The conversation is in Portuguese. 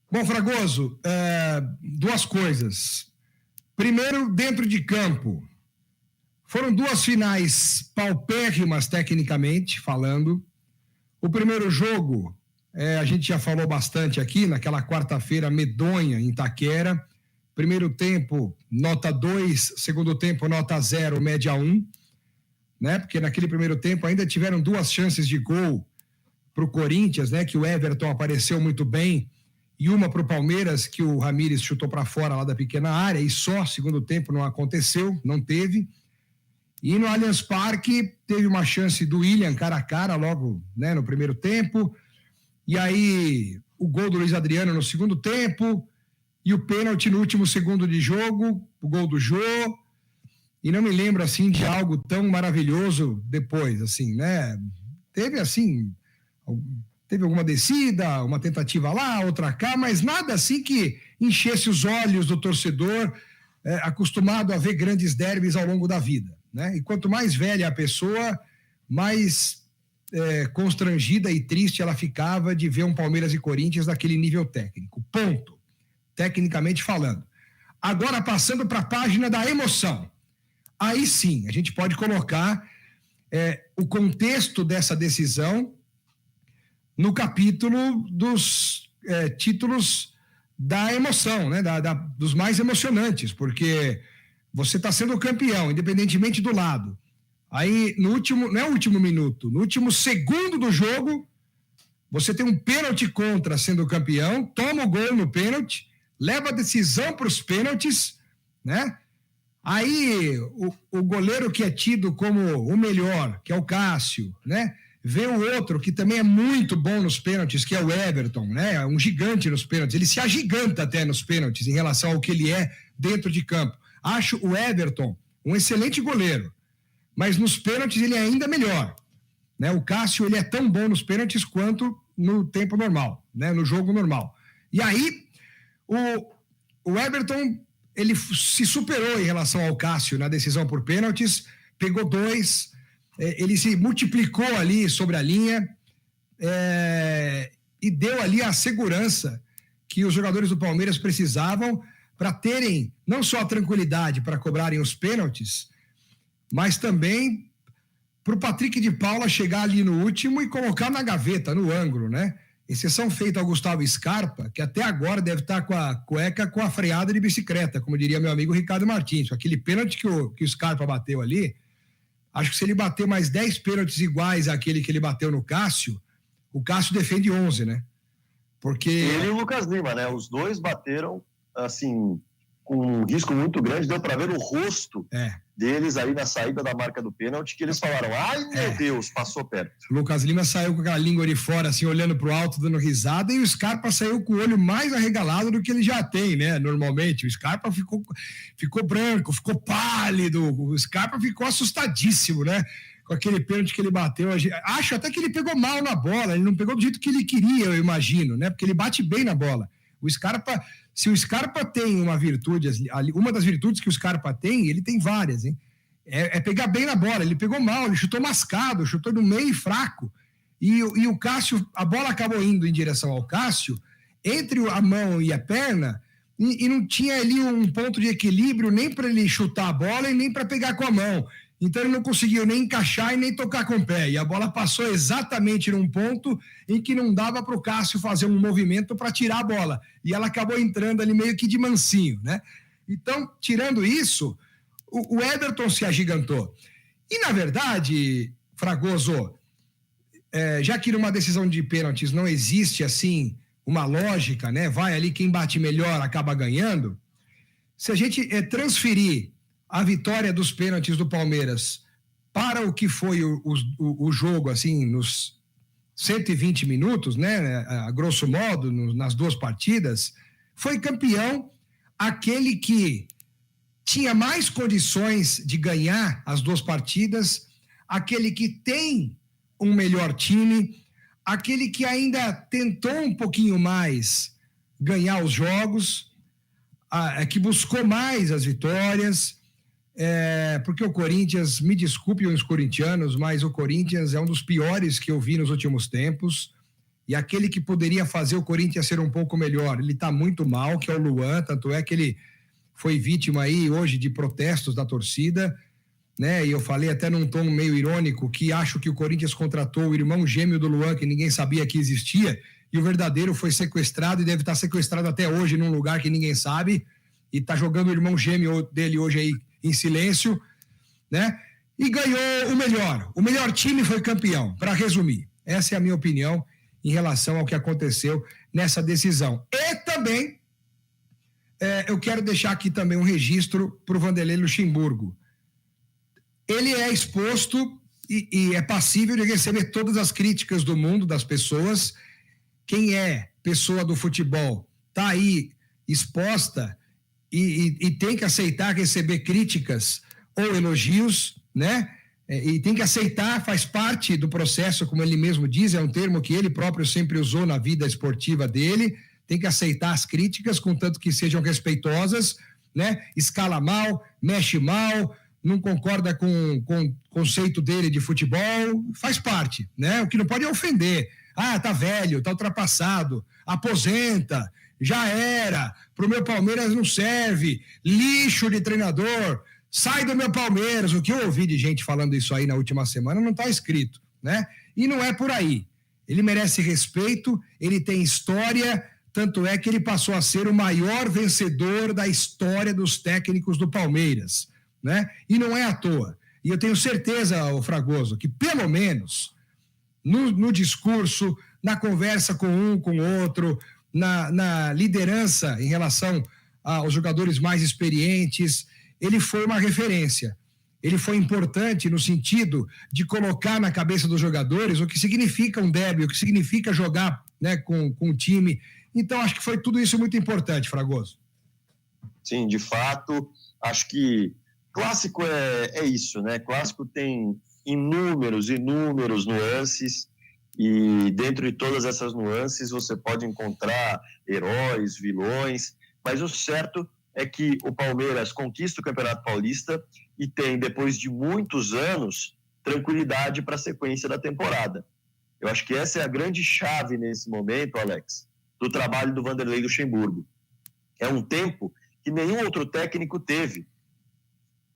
Bom, Fragoso, duas coisas. Primeiro, dentro de campo. Foram duas finais paupérrimas, tecnicamente falando. O primeiro jogo, a gente já falou bastante aqui, naquela quarta-feira medonha em Itaquera. Primeiro tempo, nota 2. Segundo tempo, nota 0, média 1. Né? Porque naquele primeiro tempo ainda tiveram duas chances de gol para o Corinthians, né? Que o Everton apareceu muito bem, e uma para o Palmeiras, que o Ramírez chutou para fora lá da pequena área, e só segundo tempo não aconteceu, não teve. E no Allianz Parque teve uma chance do William cara a cara logo, né, no primeiro tempo, e aí o gol do Luiz Adriano no segundo tempo, e o pênalti no último segundo de jogo, o gol do Jô, e não me lembro assim de algo tão maravilhoso depois, assim, né? Teve alguma descida, uma tentativa lá, outra cá, mas nada assim que enchesse os olhos do torcedor acostumado a ver grandes derbys ao longo da vida, né? E quanto mais velha a pessoa, mais constrangida e triste ela ficava de ver um Palmeiras e Corinthians daquele nível técnico. Ponto. Tecnicamente falando. Agora, passando para a página da emoção. Aí sim, a gente pode colocar o contexto dessa decisão no capítulo dos títulos da emoção, né? Dos mais emocionantes, porque você está sendo campeão, independentemente do lado. Aí, no último, não é o último minuto, no último segundo do jogo, você tem um pênalti contra sendo campeão, toma o gol no pênalti, leva a decisão para os pênaltis, né? Aí, o goleiro que é tido como o melhor, que é o Cássio, né? Vê o outro, que também é muito bom nos pênaltis, que é o Everton, né? Um gigante nos pênaltis. Ele se agiganta até nos pênaltis em relação ao que ele é dentro de campo. Acho o Everton um excelente goleiro, mas nos pênaltis ele é ainda melhor, né? O Cássio, ele é tão bom nos pênaltis quanto no tempo normal, né? No jogo normal. E aí, o Everton, ele se superou em relação ao Cássio na decisão por pênaltis, pegou 2, ele se multiplicou ali sobre a linha e deu ali a segurança que os jogadores do Palmeiras precisavam para terem não só a tranquilidade para cobrarem os pênaltis, mas também para o Patrick de Paula chegar ali no último e colocar na gaveta, no ângulo, né? Exceção feita ao Gustavo Scarpa, que até agora deve estar com a cueca com a freada de bicicleta, como diria meu amigo Ricardo Martins. Aquele pênalti que o Scarpa bateu ali, acho que se ele bater mais 10 pênaltis iguais àquele que ele bateu no Cássio, o Cássio defende 11, né? Porque... Ele e o Lucas Lima, né? Os dois bateram, assim, com um risco muito grande. Deu para ver o rosto deles aí na saída da marca do pênalti, que eles falaram, ai meu Deus, passou perto. O Lucas Lima saiu com aquela língua de fora, assim, olhando pro alto, dando risada, e o Scarpa saiu com o olho mais arregalado do que ele já tem, né, normalmente. O Scarpa ficou branco, ficou pálido, o Scarpa ficou assustadíssimo, né, com aquele pênalti que ele bateu. Acho até que ele pegou mal na bola, ele não pegou do jeito que ele queria, eu imagino, né, porque ele bate bem na bola. O Scarpa, se o Scarpa tem uma virtude, uma das virtudes que o Scarpa tem, ele tem várias, hein? É pegar bem na bola. Ele pegou mal, ele chutou mascado, chutou no meio fraco. E o Cássio, a bola acabou indo em direção ao Cássio, entre a mão e a perna, e não tinha ali um ponto de equilíbrio nem para ele chutar a bola e nem para pegar com a mão. Então ele não conseguiu nem encaixar e nem tocar com o pé. E a bola passou exatamente num ponto em que não dava para o Cássio fazer um movimento para tirar a bola. E ela acabou entrando ali meio que de mansinho, né? Então, tirando isso, o Everton se agigantou. E, na verdade, Fragoso, já que numa decisão de pênaltis não existe, assim, uma lógica, né? Vai ali, quem bate melhor acaba ganhando. Se a gente transferir a vitória dos pênaltis do Palmeiras para o que foi o jogo, assim, nos 120 minutos, né, a grosso modo, nas duas partidas, foi campeão aquele que tinha mais condições de ganhar as duas partidas, aquele que tem um melhor time, aquele que ainda tentou um pouquinho mais ganhar os jogos, que buscou mais as vitórias, porque o Corinthians, me desculpem os corintianos, mas o Corinthians é um dos piores que eu vi nos últimos tempos. e aquele que poderia fazer o Corinthians ser um pouco melhor, ele está muito mal, que é o Luan, tanto é que ele foi vítima aí hoje de protestos da torcida, né? E eu falei até num tom meio irônico que acho que o Corinthians contratou o irmão gêmeo do Luan, que ninguém sabia que existia, e o verdadeiro foi sequestrado e deve estar sequestrado até hoje num lugar que ninguém sabe, e está jogando o irmão gêmeo dele hoje aí em silêncio, né? E ganhou o melhor time foi campeão, para resumir. Essa é a minha opinião em relação ao que aconteceu nessa decisão. E também, eu quero deixar aqui também um registro para o Vanderlei Luxemburgo. Ele é exposto e é passível de receber todas as críticas do mundo, das pessoas. Quem é pessoa do futebol está aí exposta e tem que aceitar receber críticas ou elogios, né? E tem que aceitar, faz parte do processo, como ele mesmo diz, é um termo que ele próprio sempre usou na vida esportiva dele, tem que aceitar as críticas, contanto que sejam respeitosas, né? Escala mal, mexe mal, não concorda com o conceito dele de futebol, faz parte, né? O que não pode é ofender. Ah, tá velho, tá ultrapassado, aposenta, já era, pro meu Palmeiras não serve, lixo de treinador, sai do meu Palmeiras. O que eu ouvi de gente falando isso aí na última semana não tá escrito, né? E não é por aí. Ele merece respeito, ele tem história, tanto é que ele passou a ser o maior vencedor da história dos técnicos do Palmeiras, né? E não é à toa. E eu tenho certeza, ô Fragoso, que pelo menos no discurso, na conversa com um, com o outro, na liderança em relação aos jogadores mais experientes, ele foi uma referência. Ele foi importante no sentido de colocar na cabeça dos jogadores o que significa um derby, o que significa jogar, né, com o time. Então, acho que foi tudo isso muito importante, Fragoso. Sim, de fato, acho que clássico é isso, né? Clássico tem inúmeros nuances, e dentro de todas essas nuances você pode encontrar heróis, vilões, mas o certo é que o Palmeiras conquista o Campeonato Paulista e tem, depois de muitos anos, tranquilidade para a sequência da temporada. Eu acho que essa é a grande chave nesse momento, Alex, do trabalho do Vanderlei Luxemburgo. É um tempo que nenhum outro técnico teve